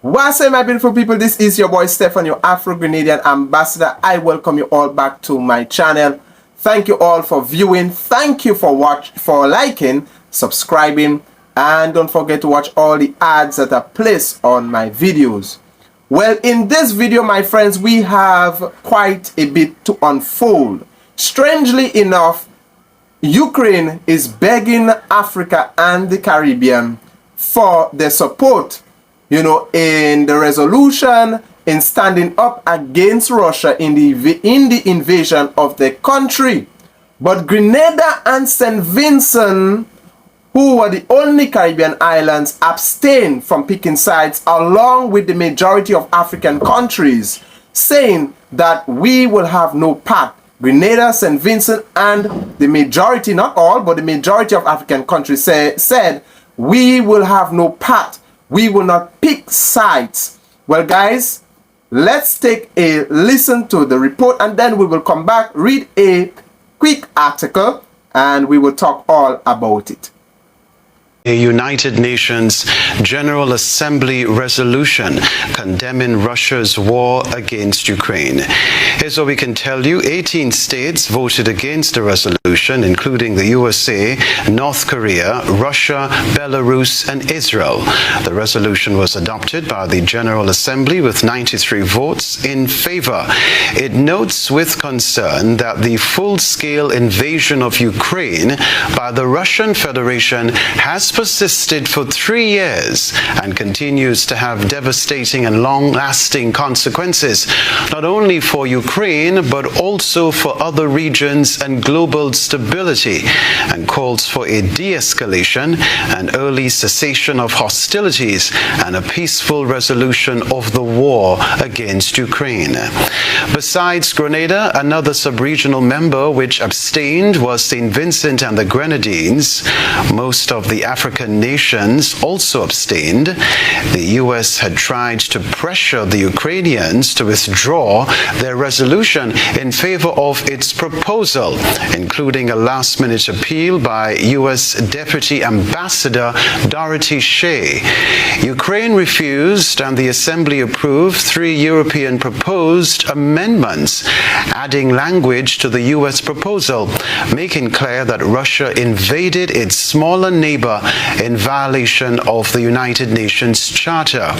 What's up, my beautiful people? This is your boy Stefan, your Afro-Grenadian ambassador. I welcome you all back to my channel. Thank you all for viewing. Thank you for liking, subscribing, and don't forget to watch all the ads that are placed on my videos. Well, in this video, my friends, we have quite a bit to unfold. Strangely enough, Ukraine is begging Africa and the Caribbean for their support, in the resolution, in standing up against Russia in the invasion of their country. But Grenada and St. Vincent, who were the only Caribbean islands, abstained from picking sides along with the majority of African countries, saying that we will have no part. Grenada, St. Vincent, and the majority, not all, but the majority of African countries said, we will have no part. We will not pick sides. Well, guys, let's take a listen to the report and then we will come back, read a quick article, and we will talk all about it. A United Nations General Assembly resolution condemning Russia's war against Ukraine. Here's what we can tell you. 18 states voted against the resolution, including the USA, North Korea, Russia, Belarus, and Israel. The resolution was adopted by the General Assembly with 93 votes in favor. It notes with concern that the full-scale invasion of Ukraine by the Russian Federation has persisted for 3 years and continues to have devastating and long-lasting consequences, not only for Ukraine, but also for other regions and global stability, and calls for a de-escalation, an early cessation of hostilities, and a peaceful resolution of the war against Ukraine. Besides Grenada, another sub-regional member which abstained was St. Vincent and the Grenadines. Most of the African nations also abstained. The U.S. had tried to pressure the Ukrainians to withdraw their resolution in favor of its proposal, including a last-minute appeal by U.S. Deputy Ambassador Dorothy Shea. Ukraine refused, and the Assembly approved 3 European proposed amendments, adding language to the U.S. proposal, making clear that Russia invaded its smaller neighbor in violation of the United Nations Charter.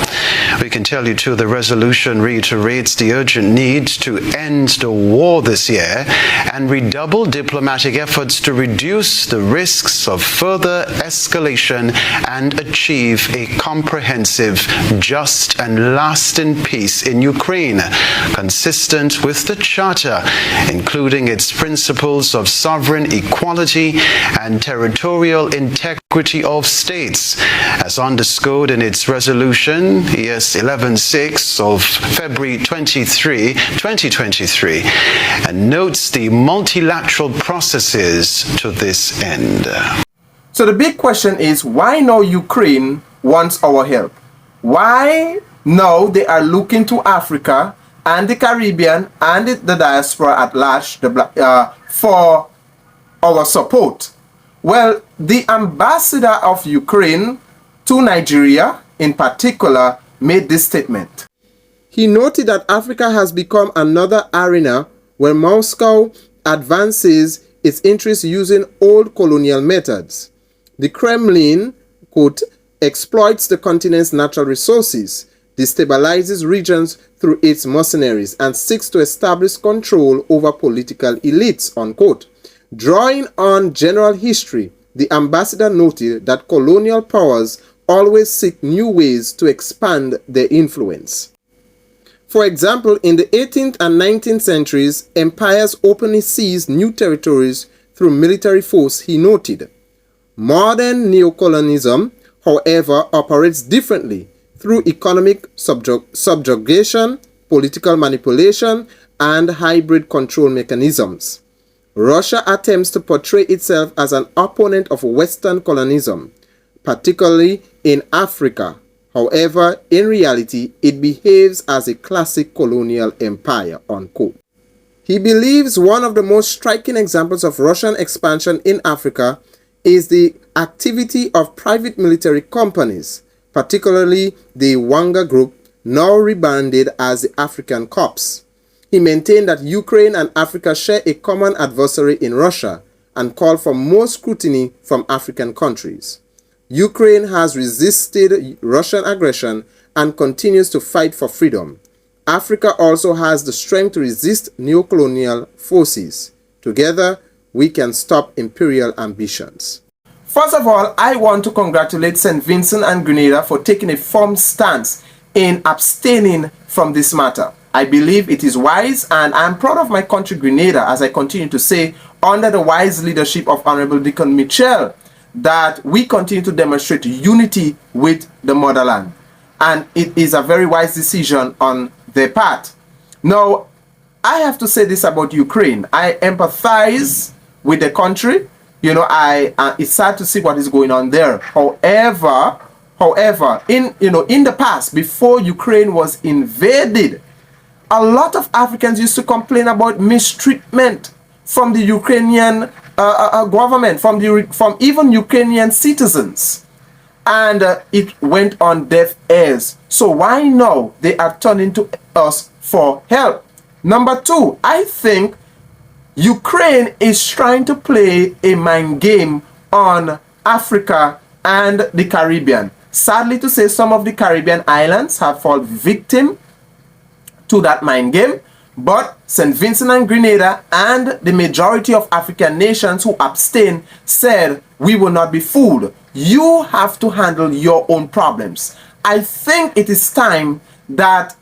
We can tell you too, the resolution reiterates the urgent need to end the war this year and redouble diplomatic efforts to reduce the risks of further escalation and achieve a comprehensive, just and lasting peace in Ukraine, consistent with the Charter, including its principles of sovereign equality and territorial integrity of states, as underscored in its resolution ES 11-6 of February 23, 2023, and notes the multilateral processes to this end. So the big question is, why now Ukraine wants our help? Why now they are looking to Africa and the Caribbean and the diaspora at large for our support? Well, the ambassador of Ukraine to Nigeria, in particular, made this statement. He noted that Africa has become another arena where Moscow advances its interests using old colonial methods. The Kremlin, quote, exploits the continent's natural resources, destabilizes regions through its mercenaries, and seeks to establish control over political elites, unquote. Drawing on general history, the ambassador noted that colonial powers always seek new ways to expand their influence. For example, in the 18th and 19th centuries, empires openly seized new territories through military force, he noted. Modern neocolonialism, however, operates differently through economic subjugation, political manipulation, and hybrid control mechanisms. Russia attempts to portray itself as an opponent of Western colonialism, particularly in Africa. However, in reality, it behaves as a classic colonial empire, unquote. He believes one of the most striking examples of Russian expansion in Africa is the activity of private military companies, particularly the Wanga group, now rebranded as the African Corps. He maintained that Ukraine and Africa share a common adversary in Russia and called for more scrutiny from African countries. Ukraine has resisted Russian aggression and continues to fight for freedom. Africa also has the strength to resist neocolonial forces. Together, we can stop imperial ambitions. First of all, I want to congratulate St. Vincent and Grenada for taking a firm stance in abstaining from this matter. I believe it is wise, and I'm proud of my country, Grenada, as I continue to say, under the wise leadership of Honorable Deacon Mitchell, that we continue to demonstrate unity with the motherland. And it is a very wise decision on their part. Now, I have to say this about Ukraine. I empathize with the country. You know, it's sad to see what is going on there. However, in the past, before Ukraine was invaded, a lot of Africans used to complain about mistreatment from the Ukrainian government, from even Ukrainian citizens, and it went on deaf ears. So why now they are turning to us for help? Number two, I think Ukraine is trying to play a mind game on Africa and the Caribbean. Sadly to say, some of the Caribbean islands have fallen victim to that mind game, but St. Vincent and Grenada and the majority of African nations who abstain said, we will not be fooled. You have to handle your own problems. I think it is time that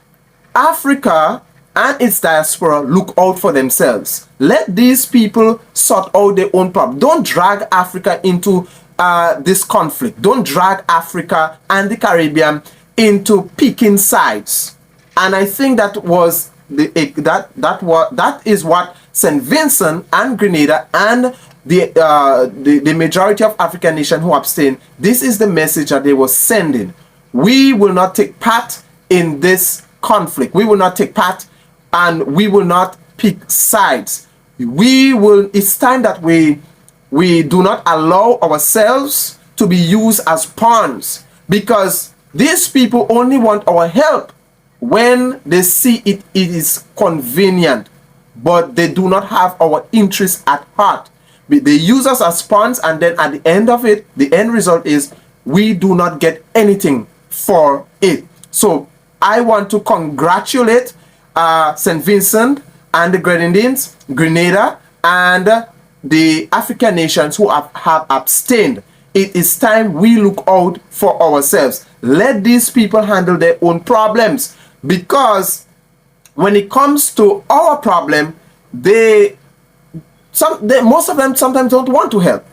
Africa and its diaspora look out for themselves. Let these people sort out their own problems. Don't drag Africa into this conflict. Don't drag Africa and the Caribbean into picking sides. And I think that was that is what St. Vincent and Grenada and the majority of African nations who abstain, this is the message that they were sending. We will not take part in this conflict. We will not take part, and we will not pick sides. It's time that we do not allow ourselves to be used as pawns, because these people only want our help when they see it is convenient, but they do not have our interests at heart. They use us as pawns, and then at the end of it, the end result is we do not get anything for it. So I want to congratulate St. Vincent and the Grenadines, Grenada, and the African nations who have abstained. It is time we look out for ourselves. Let these people handle their own problems, because when it comes to our problem, most of them sometimes don't want to help.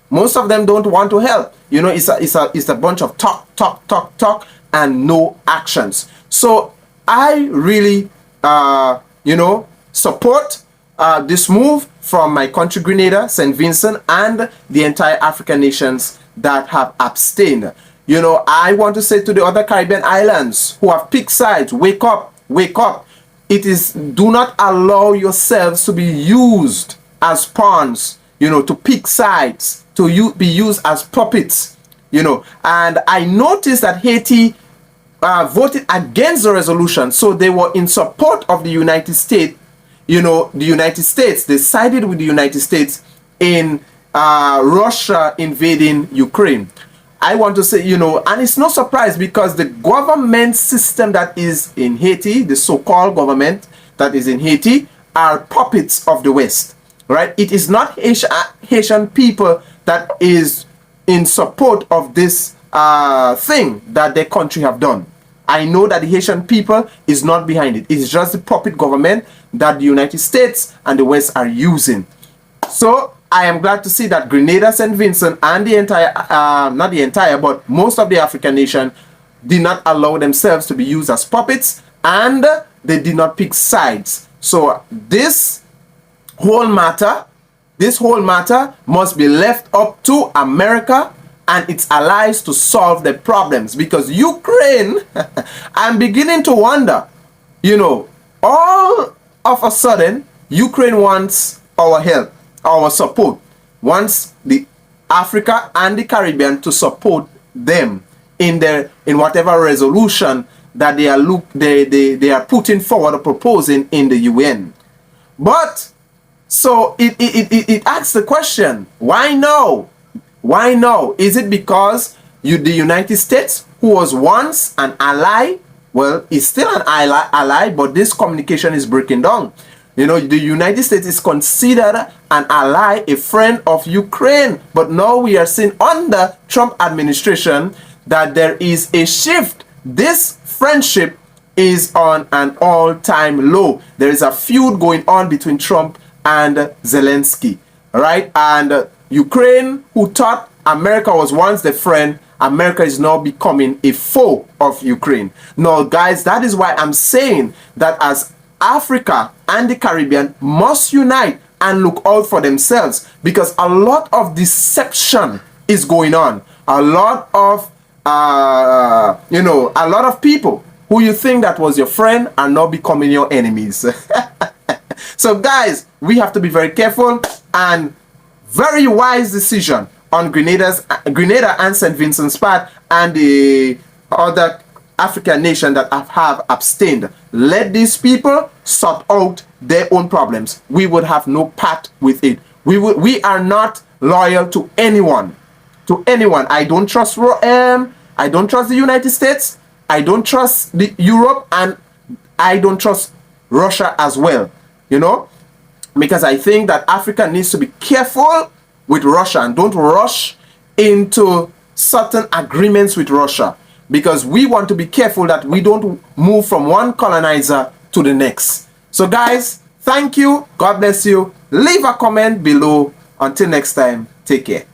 Most of them don't want to help. You know, it's a bunch of talk, and no actions. So I really, support this move from my country, Grenada, St. Vincent, and the entire African nations that have abstained. You know, I want to say to the other Caribbean islands who have picked sides, wake up, wake up. Do not allow yourselves to be used as pawns, to pick sides, to be used as puppets, And I noticed that Haiti voted against the resolution, so they were in support of the United States. The United States, they sided with the United States in Russia invading Ukraine. I want to say, and it's no surprise, because the government system that is in Haiti, the so-called government that is in Haiti, are puppets of the West, right? It is not Haitian people that is in support of this thing that their country have done. I know that the Haitian people is not behind it. It's just the puppet government that the United States and the West are using. So I am glad to see that Grenada, St. Vincent, and the entire, not the entire, but most of the African nation did not allow themselves to be used as puppets, and they did not pick sides. So this whole matter must be left up to America and its allies to solve the problems, because Ukraine, I'm beginning to wonder, all of a sudden, Ukraine wants our help, our support, wants the Africa and the Caribbean to support them in whatever resolution that they are putting forward or proposing in the UN. But so it asks the question, why no? Why no? Is it because the United States, who was once an ally, well, is still an ally, but this communication is breaking down. You know, the United States is considered an ally, a friend of Ukraine. But now we are seeing under Trump administration that there is a shift. This friendship is on an all-time low. There is a feud going on between Trump and Zelensky, right? And Ukraine, who thought America was once the friend, America is now becoming a foe of Ukraine. Now, guys, that is why I'm saying that as Africa and the Caribbean must unite and look out for themselves, because a lot of deception is going on. A lot of, a lot of people who you think that was your friend are now becoming your enemies. So, guys, we have to be very careful, and very wise decision on Grenada and St. Vincent's part and the other African nation that have abstained. Let these people sort out their own problems. We would have no part with it. We are not loyal to anyone. I don't trust I don't trust the United States. I don't trust Europe, and I don't trust Russia as well. You know, because I think that Africa needs to be careful with Russia and don't rush into certain agreements with Russia, because we want to be careful that we don't move from one colonizer to the next. So guys, thank you. God bless you. Leave a comment below. Until next time, take care.